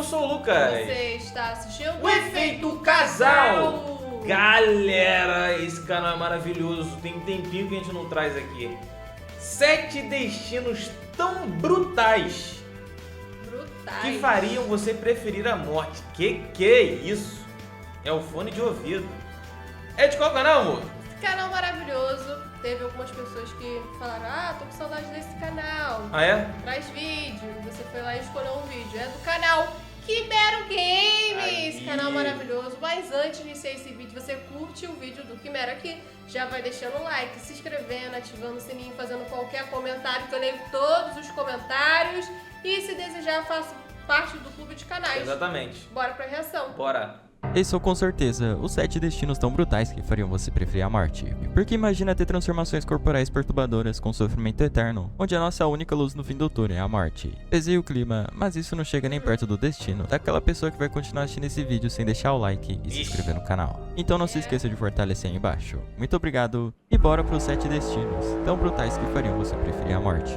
sou o Lucas. Você está assistindo O Efeito Casal. Galera, esse canal é maravilhoso. Tem um tempinho que a gente não traz aqui. 7 destinos tão brutais que fariam você preferir a morte. Que é isso? É o fone de ouvido. É de qual canal, amor? Esse canal maravilhoso. Teve algumas pessoas que falaram: tô com saudade desse canal. Ah, é? Traz vídeo. Você foi lá e escolheu um vídeo. É do canal Quimero Games. Aí. Canal maravilhoso. Mas antes de iniciar esse vídeo, você curte o vídeo do Quimero aqui. Já vai deixando o like, se inscrevendo, ativando o sininho, fazendo qualquer comentário, que eu leio todos os comentários. E se desejar, faça parte do clube de canais. Exatamente. Bora pra reação. Bora. Esses são com certeza os 7 destinos tão brutais que fariam você preferir a morte. Porque imagina ter transformações corporais perturbadoras com sofrimento eterno, onde a nossa única luz no fim do túnel é a morte. Pesei o clima, mas isso não chega nem perto do destino daquela pessoa que vai continuar assistindo esse vídeo sem deixar o like e se inscrever no canal. Então não se esqueça de fortalecer aí embaixo. Muito obrigado e bora pros 7 destinos tão brutais que fariam você preferir a morte.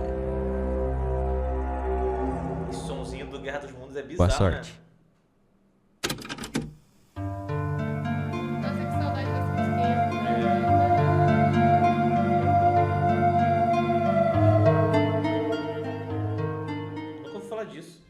Esse somzinho do Guerra dos Mundos é bizarro, Boa sorte. né? Nossa, que saudade dessa musiquinha. Nunca ouvi falar disso.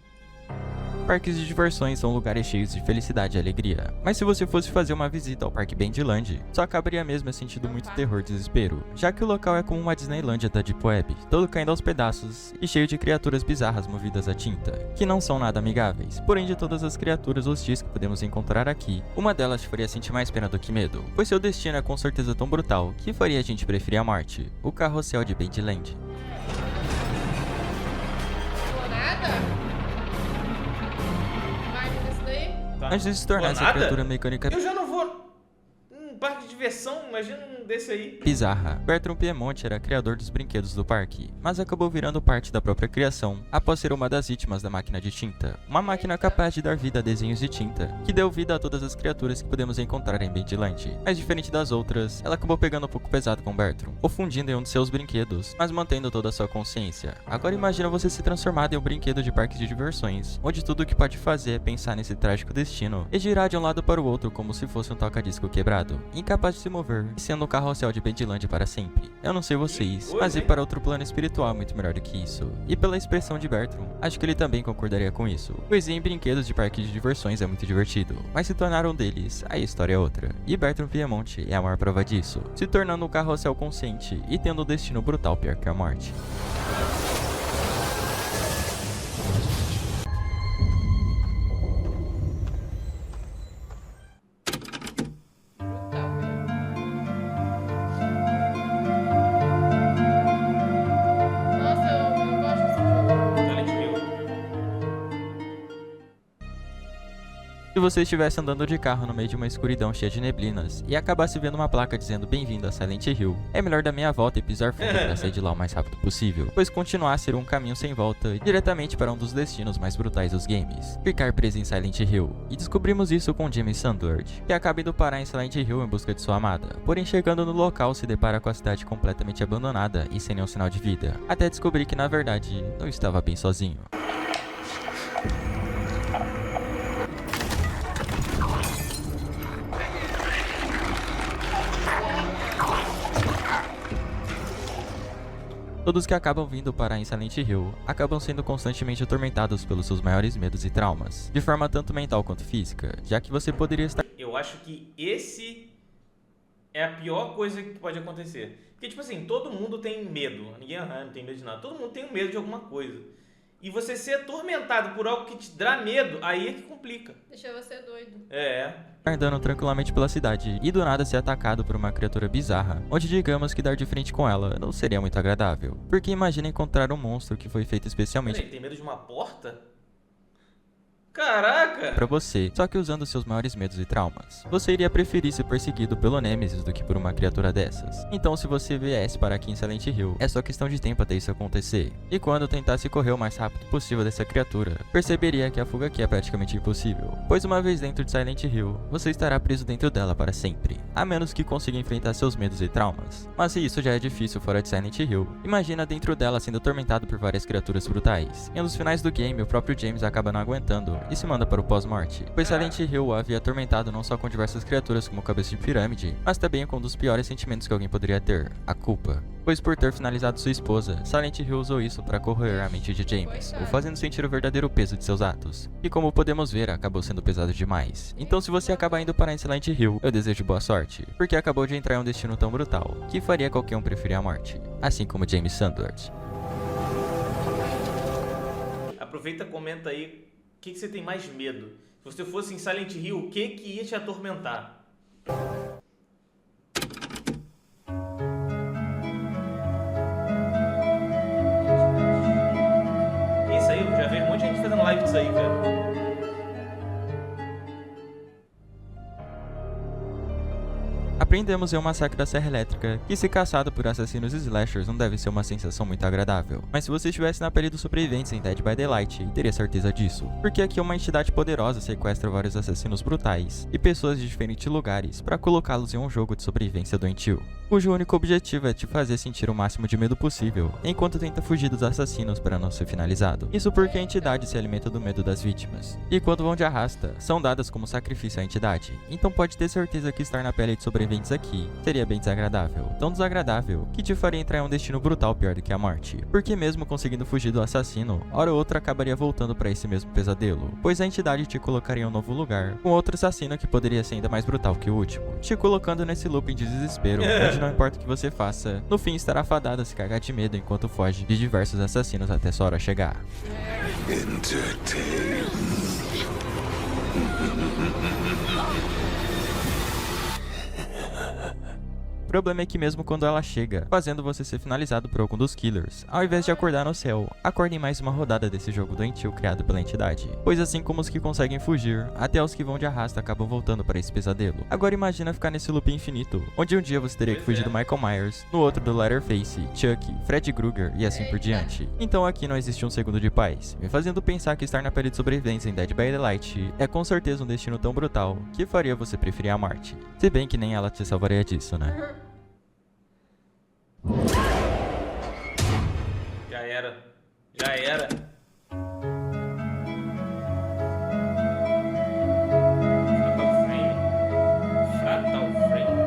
Parques de diversões são lugares cheios de felicidade e alegria. Mas se você fosse fazer uma visita ao Parque Bandland, só acabaria mesmo sentindo muito terror e desespero, já que o local é como uma Disneylândia da Deep Web, todo caindo aos pedaços e cheio de criaturas bizarras movidas a tinta, que não são nada amigáveis. Porém, de todas as criaturas hostis que podemos encontrar aqui, uma delas te faria sentir mais pena do que medo, pois seu destino é com certeza tão brutal que faria a gente preferir a morte, o Carrossel de Bandland. Explorada? Vai nesse daí? Tá. Antes de se tornar essa Nada? criatura mecânica Eu já não vou num parque de diversão, imagina um desse aí. bizarra, Bertram Piemonte era criador dos brinquedos do parque, mas acabou virando parte da própria criação após ser uma das vítimas da máquina de tinta, uma máquina capaz de dar vida a desenhos de tinta, que deu vida a todas as criaturas que podemos encontrar em Bandland. Mas diferente das outras, ela acabou pegando um pouco pesado com Bertram, o fundindo em um de seus brinquedos, mas mantendo toda a sua consciência. Agora imagina você se transformado em um brinquedo de parque de diversões, onde tudo o que pode fazer é pensar nesse trágico destino e girar de um lado para o outro como se fosse um toca-disco quebrado, incapaz de se mover, e sendo o carrossel de Bandland para sempre. Eu não sei vocês, mas ir para outro plano espiritual é muito melhor do que isso. E pela expressão de Bertram, acho que ele também concordaria com isso, pois ir em brinquedos de parque de diversões é muito divertido, mas se tornar um deles, aí a história é outra. E Bertram Piemonte é a maior prova disso, se tornando um carrossel consciente e tendo um destino brutal pior que a morte. Brutal mesmo. Nossa, eu gosto desse jogo. Silent Hill. Se você estivesse andando de carro no meio de uma escuridão cheia de neblinas e acabasse vendo uma placa dizendo bem-vindo a Silent Hill, é melhor dar meia volta e pisar fundo para sair de lá o mais rápido possível, pois continuar será um caminho sem volta e diretamente para um dos destinos mais brutais dos games, ficar preso em Silent Hill. E descobrimos isso com James Sandward, que acaba indo parar em Silent Hill em busca de sua amada, porém chegando no local se depara com a cidade completamente abandonada e sem nenhum sinal de vida, até descobrir que na verdade não estava bem sozinho. Todos que acabam vindo parar em Silent Hill acabam sendo constantemente atormentados pelos seus maiores medos e traumas, de forma tanto mental quanto física, já que você poderia estar Eu acho que esse é a pior coisa que pode acontecer. Porque, tipo assim, todo mundo tem medo. Ninguém não tem medo de nada. Todo mundo tem medo de alguma coisa. E você ser atormentado por algo que te dá medo, aí é que complica. Deixa você doido. É. andando tranquilamente pela cidade e do nada ser atacado por uma criatura bizarra, onde digamos que dar de frente com ela não seria muito agradável. Porque imagina encontrar um monstro que foi feito especialmente Peraí, tem medo de uma porta? Caraca! pra você, só que usando seus maiores medos e traumas. Você iria preferir ser perseguido pelo Nemesis do que por uma criatura dessas. Então se você viesse para aqui em Silent Hill, é só questão de tempo até isso acontecer. E quando tentasse correr o mais rápido possível dessa criatura, perceberia que a fuga aqui é praticamente impossível. Pois uma vez dentro de Silent Hill, você estará preso dentro dela para sempre. A menos que consiga enfrentar seus medos e traumas. Mas se isso já é difícil fora de Silent Hill, imagina dentro dela sendo atormentado por várias criaturas brutais. E nos finais do game, o próprio James acaba não aguentando e se manda para o pós-morte, pois Silent Hill o havia atormentado não só com diversas criaturas como cabeça de pirâmide, mas também com um dos piores sentimentos que alguém poderia ter, a culpa. Pois por ter finalizado sua esposa, Silent Hill usou isso para corroer a mente de James, o fazendo sentir o verdadeiro peso de seus atos. E como podemos ver, acabou sendo pesado demais. Então se você acabar indo parar em Silent Hill, eu desejo boa sorte, porque acabou de entrar em um destino tão brutal, que faria qualquer um preferir a morte, assim como James Sandward. Aproveita e comenta aí o que você tem mais medo. Se você fosse em Silent Hill, o que ia te atormentar? Isso aí, eu já vejo um monte de gente fazendo live disso aí, cara. Aprendemos em um massacre da Serra Elétrica que ser caçado por assassinos e slashers não deve ser uma sensação muito agradável. Mas se você estivesse na pele dos sobreviventes em Dead by Daylight, teria certeza disso. Porque aqui uma entidade poderosa sequestra vários assassinos brutais e pessoas de diferentes lugares para colocá-los em um jogo de sobrevivência doentio, cujo único objetivo é te fazer sentir o máximo de medo possível, enquanto tenta fugir dos assassinos para não ser finalizado. Isso porque a entidade se alimenta do medo das vítimas. E quando vão de arrasta, são dadas como sacrifício à entidade. Então pode ter certeza que estar na pele de sobreviventes aqui seria bem desagradável. Tão desagradável que te faria entrar em um destino brutal pior do que a morte. Porque mesmo conseguindo fugir do assassino, hora ou outra acabaria voltando para esse mesmo pesadelo, pois a entidade te colocaria em um novo lugar, com outro assassino que poderia ser ainda mais brutal que o último, te colocando nesse looping de desespero, onde não importa o que você faça, no fim estará fadado a se cagar de medo enquanto foge de diversos assassinos até sua hora chegar. O problema é que mesmo quando ela chega, fazendo você ser finalizado por algum dos killers, ao invés de acordar no céu, acorda em mais uma rodada desse jogo doentio criado pela entidade. Pois assim como os que conseguem fugir, até os que vão de arrasta acabam voltando para esse pesadelo. Agora imagina ficar nesse loop infinito, onde um dia você teria que fugir do Michael Myers, no outro do Leatherface, Chuck, Freddy Krueger e assim por diante. Então aqui não existe um segundo de paz, me fazendo pensar que estar na pele de sobrevivência em Dead by Daylight é com certeza um destino tão brutal que faria você preferir a morte. Se bem que nem ela te salvaria disso, né? Já era. Já era. Fatal Frame. Fatal Frame.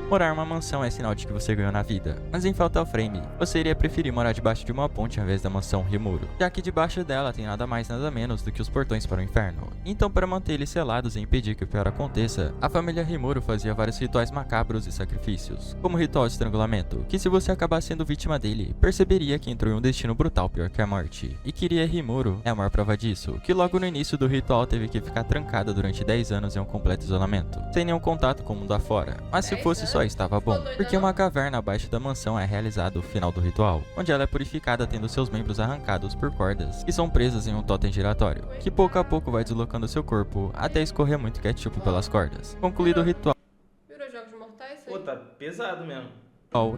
Morar em uma mansão é sinal de que você ganhou na vida, mas em Fatal Frame, você iria preferir morar debaixo de uma ponte ao invés da mansão Rimuro, já que debaixo dela tem nada mais nada menos do que os portões para o inferno. Então para manter eles selados e impedir que o pior aconteça, a família Rimuro fazia vários rituais macabros e sacrifícios, como o ritual de estrangulamento, que se você acabar sendo vítima dele, perceberia que entrou em um destino brutal pior que a morte. E Kirie Rimuro é a maior prova disso, que logo no início do ritual teve que ficar trancada durante 10 anos em um completo isolamento, sem nenhum contato com o mundo afora, mas se fosse só estava bom, porque uma caverna abaixo da mansão é realizado o final do ritual, onde ela é purificada tendo seus membros arrancados por cordas que são presas em um totem giratório, que pouco a pouco vai deslocando seu corpo até escorrer muito ketchup pelas cordas. Concluído o ritual, Virou Jogos Mortais? Pô, tá pesado mesmo.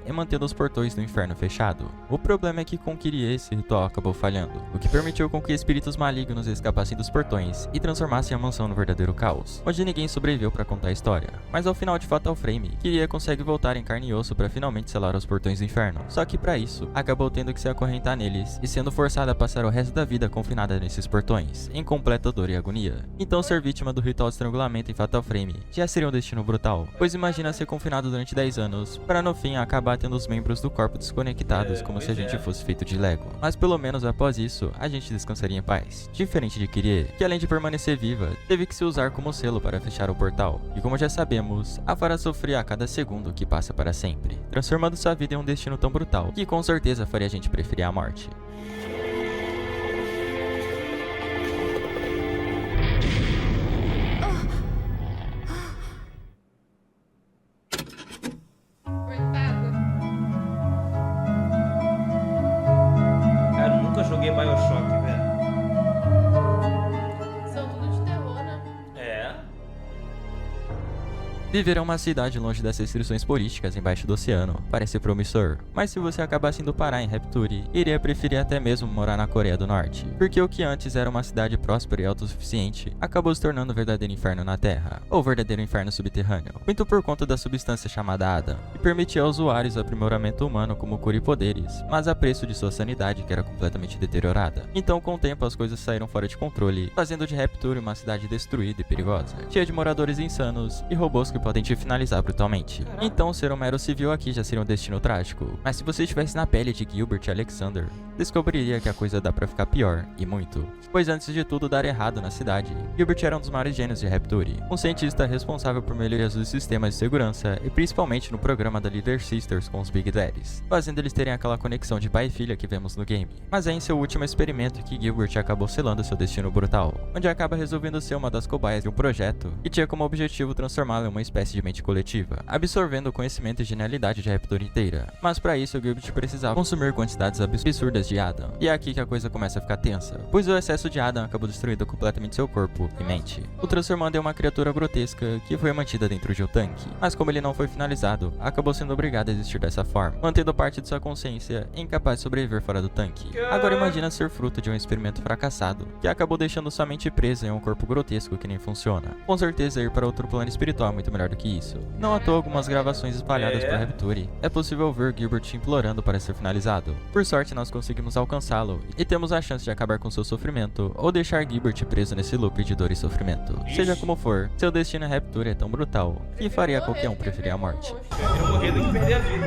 e mantendo os portões do inferno fechado. O problema é que com Kirie esse ritual acabou falhando, o que permitiu com que espíritos malignos escapassem dos portões e transformassem a mansão no verdadeiro caos, onde ninguém sobreviveu para contar a história. Mas ao final de Fatal Frame, Kirie consegue voltar em carne e osso para finalmente selar os portões do inferno. Só que para isso, acabou tendo que se acorrentar neles e sendo forçada a passar o resto da vida confinada nesses portões, em completa dor e agonia. Então ser vítima do ritual de estrangulamento em Fatal Frame já seria um destino brutal, pois imagina ser confinado durante 10 anos, para no fim acabar tendo os membros do corpo desconectados como se a gente fosse feito de Lego. Mas pelo menos após isso, a gente descansaria em paz. Diferente de Kirie, que além de permanecer viva, teve que se usar como selo para fechar o portal. E como já sabemos, a fará sofrer a cada segundo que passa para sempre, transformando sua vida em um destino tão brutal, que com certeza faria a gente preferir a morte. Cara, eu nunca joguei BioShock, velho. São tudo de terror, né? É. Viver em uma cidade longe das restrições políticas embaixo do oceano parece promissor, mas se você acabasse indo parar em Rapture, iria preferir até mesmo morar na Coreia do Norte, porque o que antes era uma cidade próspera e autossuficiente acabou se tornando um verdadeiro inferno na Terra, ou verdadeiro inferno subterrâneo, muito por conta da substância chamada Adam, que permitia aos usuários aprimoramento humano como cura e poderes, mas a preço de sua sanidade que era completamente deteriorada. Então com o tempo as coisas saíram fora de controle, fazendo de Rapture uma cidade destruída e perigosa, cheia de moradores insanos e robôs que podem te finalizar brutalmente. Então ser um mero civil aqui já seria um destino trágico, mas se você estivesse na pele de Gilbert Alexander, descobriria que a coisa dá pra ficar pior, e muito. Pois antes de tudo dar errado na cidade, Gilbert era um dos maiores gênios de Rapture, um cientista responsável por melhorias dos sistemas de segurança e principalmente no programa da Leader Sisters com os Big Daddies, fazendo eles terem aquela conexão de pai e filha que vemos no game. Mas é em seu último experimento que Gilbert acabou selando seu destino brutal, onde acaba resolvendo ser uma das cobaias de um projeto que tinha como objetivo transformá-lo em uma espécie de mente coletiva, absorvendo o conhecimento e genialidade de Rapture inteira. Mas para isso, Gilbert precisava consumir quantidades absurdas de Adam. E é aqui que a coisa começa a ficar tensa, pois o excesso de Adam acabou destruindo completamente seu corpo e mente, o transformando em uma criatura grotesca que foi mantida dentro de um tanque. Mas como ele não foi finalizado, acabou sendo obrigado a existir dessa forma, mantendo parte de sua consciência e incapaz de sobreviver fora do tanque. Agora imagina ser fruto de um experimento fracassado, que acabou deixando sua mente presa em um corpo grotesco que nem funciona. Com certeza ir para outro plano espiritual é muito melhor do que isso. Não à toa algumas gravações espalhadas por Rapture, é possível ver Gilbert implorando para ser finalizado. Por sorte nós conseguimos alcançá-lo e temos a chance de acabar com seu sofrimento ou deixar Gilbert preso nesse loop de dor e sofrimento. Seja como for, seu destino em Rapture é tão brutal que faria qualquer um preferir a morte. Prefiro morrer do que perder a vida.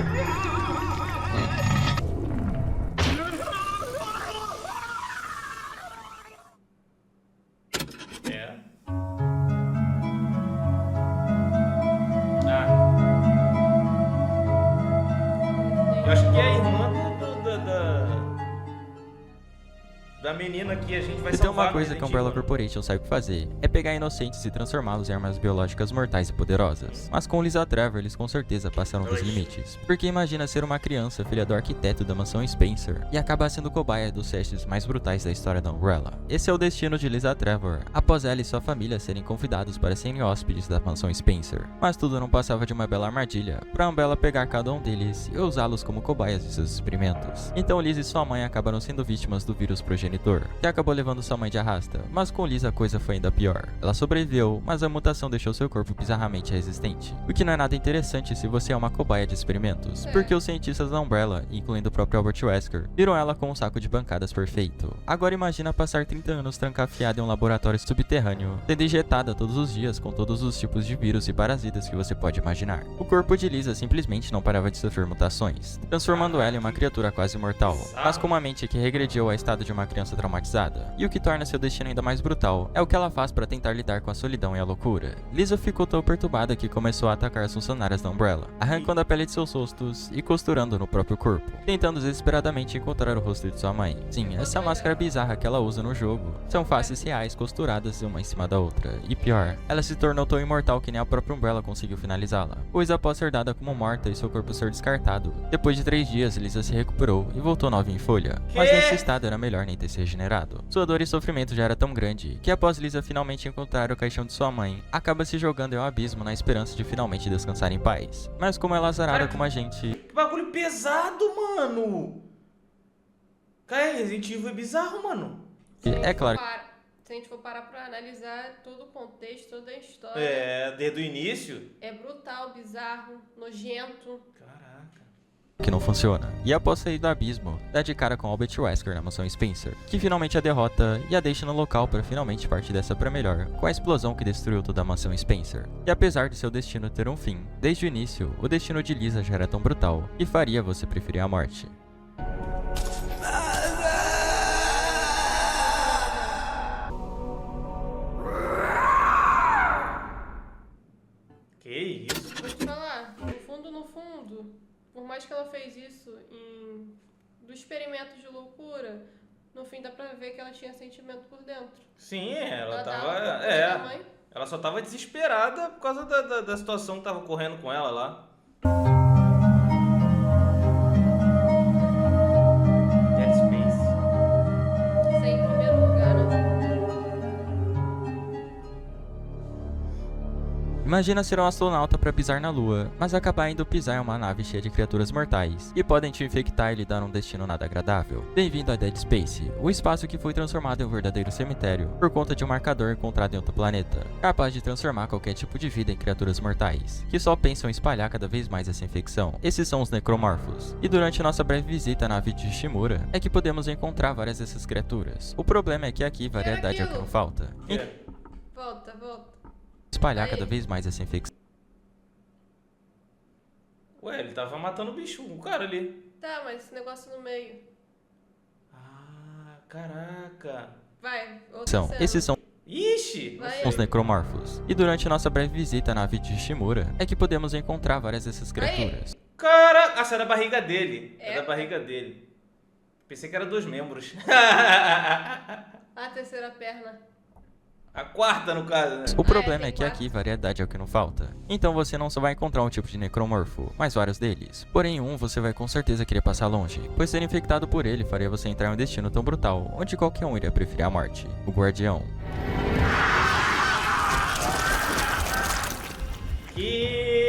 Eu acho que é a irmã da menina que a gente vai Se tem salvar. uma coisa que a Umbrella Corporation sabe fazer, é pegar inocentes e transformá-los em armas biológicas mortais e poderosas. Mas com Lisa Trevor eles com certeza passaram dos limites. Porque imagina ser uma criança filha do arquiteto da mansão Spencer e acabar sendo cobaia dos testes mais brutais da história da Umbrella. Esse é o destino de Lisa Trevor, após ela e sua família serem convidados para serem hóspedes da mansão Spencer. Mas tudo não passava de uma bela armadilha, para Umbrella pegar cada um deles e usá-los como cobaias de seus experimentos. Então Lisa e sua mãe acabaram sendo vítimas do vírus progenitor, que acabou levando sua mãe de arrasta, mas com Lisa a coisa foi ainda pior. Ela sobreviveu, mas a mutação deixou seu corpo bizarramente resistente, o que não é nada interessante se você é uma cobaia de experimentos, porque os cientistas da Umbrella, incluindo o próprio Albert Wesker, viram ela com um saco de bancadas perfeito. Agora imagina passar 30 anos trancafiada em um laboratório subterrâneo, sendo injetada todos os dias com todos os tipos de vírus e parasitas que você pode imaginar. O corpo de Lisa simplesmente não parava de sofrer mutações, transformando ela em uma criatura quase mortal, mas com uma mente que regrediu ao estado de uma criança traumatizada. E o que torna seu destino ainda mais brutal é o que ela faz para tentar lidar com a solidão e a loucura. Lisa ficou tão perturbada que começou a atacar as funcionárias da Umbrella, arrancando a pele de seus rostos e costurando no próprio corpo, tentando desesperadamente encontrar o rosto de sua mãe. Sim, essa máscara bizarra que ela usa no jogo são faces reais costuradas uma em cima da outra. E pior, ela se tornou tão imortal que nem a própria Umbrella conseguiu finalizá-la, pois após ser dada como morta e seu corpo ser descartado, depois de 3 dias Lisa se recuperou e voltou nova em folha, mas nesse estado era melhor nem ter se regenerado. Sua dor e sofrimento já era tão grande que após Lisa finalmente encontrar o caixão de sua mãe, acaba se jogando em um abismo na esperança de finalmente descansar em paz. Mas como ela é azarada como a gente... Que bagulho pesado, mano! Cara, Resident Evil é bizarro, mano. É claro. Se a gente for parar pra analisar todo o contexto, toda a história... É, desde o início. É brutal, bizarro, nojento. Caraca. Que não funciona. E após sair do abismo, dá de cara com Albert Wesker na mansão Spencer, que finalmente a derrota e a deixa no local para finalmente partir dessa pra melhor, com a explosão que destruiu toda a mansão Spencer. E apesar de seu destino ter um fim, desde o início, o destino de Lisa já era tão brutal que faria você preferir a morte. Que isso? Vou te falar, no fundo, por mais que ela fez isso do experimento de loucura, no fim dá pra ver que ela tinha sentimento por dentro. Sim, ela tava... Da mãe. Ela só tava desesperada por causa da situação que tava ocorrendo com ela lá. Dead Space. Isso aí em primeiro lugar, né? Imagina ser um astronauta para pisar na Lua, mas acabar indo pisar em uma nave cheia de criaturas mortais, que podem te infectar e lhe dar um destino nada agradável. Bem-vindo a Dead Space, o espaço que foi transformado em um verdadeiro cemitério, por conta de um marcador encontrado em outro planeta, capaz de transformar qualquer tipo de vida em criaturas mortais, que só pensam em espalhar cada vez mais essa infecção. Esses são os necromorfos, e durante nossa breve visita à nave de Shimura, é que podemos encontrar várias dessas criaturas. O problema é que aqui variedade é o que não falta. Volta. Espalhar Aí. cada vez mais essa infecção. Ué, ele tava matando o bicho, o cara ali. Tá, mas esse negócio no meio. Ah, caraca. Vai, outra cena. Esses são Ixi! Vai os aí. necromorfos. E durante nossa breve visita à nave de Shimura, é que podemos encontrar várias dessas criaturas. Caraca! Essa é da barriga dele. É É? da barriga dele. Pensei que era 2 membros. A terceira perna. A quarta, no caso, né? O problema tem é que 4. aqui variedade é o que não falta. Então você não só vai encontrar um tipo de necromorfo, mas vários deles. Porém um você vai com certeza querer passar longe, pois ser infectado por ele faria você entrar em um destino tão brutal, onde qualquer um iria preferir a morte. O Guardião.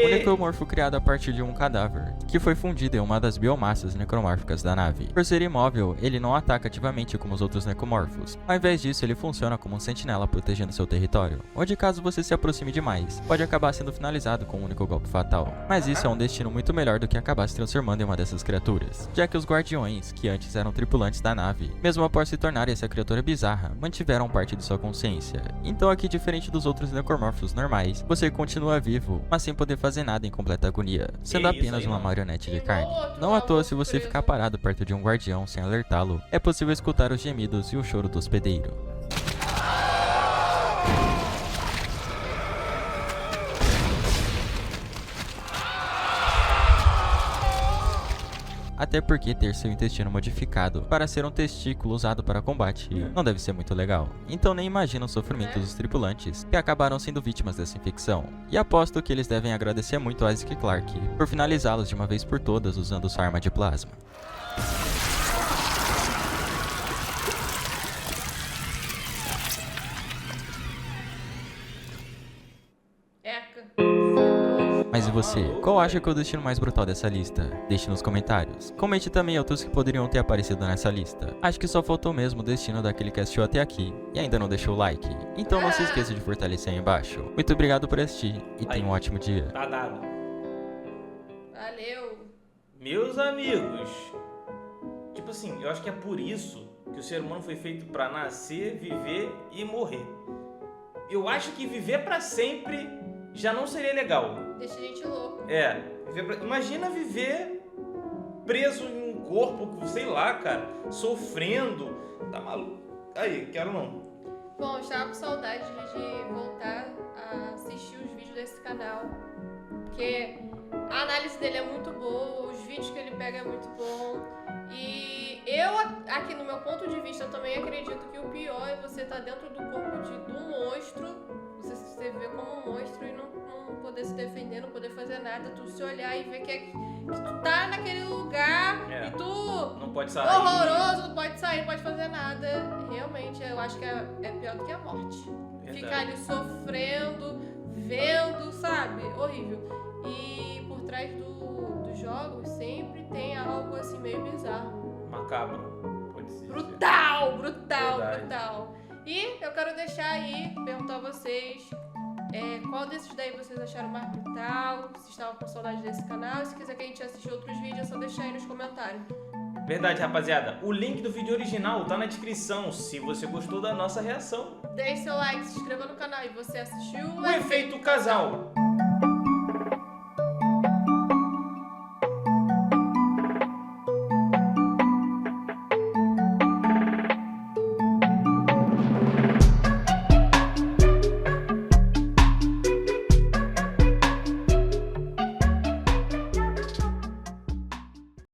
O necromorfo criado a partir de um cadáver, que foi fundido em uma das biomassas necromórficas da nave. Por ser imóvel, ele não ataca ativamente como os outros necromorfos. Ao invés disso, ele funciona como um sentinela protegendo seu território, onde caso você se aproxime demais, pode acabar sendo finalizado com um único golpe fatal. Mas isso é um destino muito melhor do que acabar se transformando em uma dessas criaturas, já que os guardiões, que antes eram tripulantes da nave, mesmo após se tornarem essa criatura bizarra, mantiveram parte de sua consciência. Então aqui, diferente dos outros necromorfos normais, você continua vivo, mas sem poder fazer nada em completa agonia, sendo isso apenas aí, uma mano. marionete de Igual carne. o outro Não lá, à toa, o se você preso. ficar parado perto de um guardião sem alertá-lo, é possível escutar os gemidos e o choro do hospedeiro. Até porque ter seu intestino modificado para ser um testículo usado para combate não deve ser muito legal. Então nem imagina o sofrimento dos tripulantes que acabaram sendo vítimas dessa infecção. E aposto que eles devem agradecer muito a Isaac Clarke por finalizá-los de uma vez por todas usando sua arma de plasma. Eca. Mas e você? Qual acha que é o destino mais brutal dessa lista? Deixe nos comentários. Comente também outros que poderiam ter aparecido nessa lista. Acho que só faltou mesmo o destino daquele que assistiu até aqui e ainda não deixou o like. Então não se esqueça de fortalecer aí embaixo. Muito obrigado por assistir e tenha um ótimo dia. Tá dado. Valeu. Meus amigos, tipo assim, eu acho que é por isso que o ser humano foi feito pra nascer, viver e morrer. Eu acho que viver pra sempre já não seria legal. Deixa a gente louco. Imagina viver preso em um corpo, sei lá, cara, sofrendo. Tá maluco? Aí, quero não. Bom, eu estava com saudade de voltar a assistir os vídeos desse canal. Porque a análise dele é muito boa, os vídeos que ele pega é muito bom. E eu, aqui no meu ponto de vista, eu também acredito que o pior é você estar dentro do corpo do monstro, você se ver como um monstro e não poder se defender, não poder fazer nada, tu se olhar e ver que tu tá naquele lugar e tu... Não pode sair. Horroroso, não pode sair, não pode fazer nada. Realmente, eu acho que é pior do que a morte. Verdade. Ficar ali sofrendo, vendo, sabe? Horrível. E por trás dos jogos sempre tem algo assim meio bizarro. Macabro. Pode ser. Brutal. Verdade. E eu quero deixar aí, perguntar a vocês qual desses daí vocês acharam mais brutal, se estavam com saudade desse canal. Se quiser que a gente assista outros vídeos, é só deixar aí nos comentários. Verdade, rapaziada. O link do vídeo original tá na descrição, se você gostou da nossa reação. Deixe seu like, se inscreva no canal e você assistiu O Efeito Casal.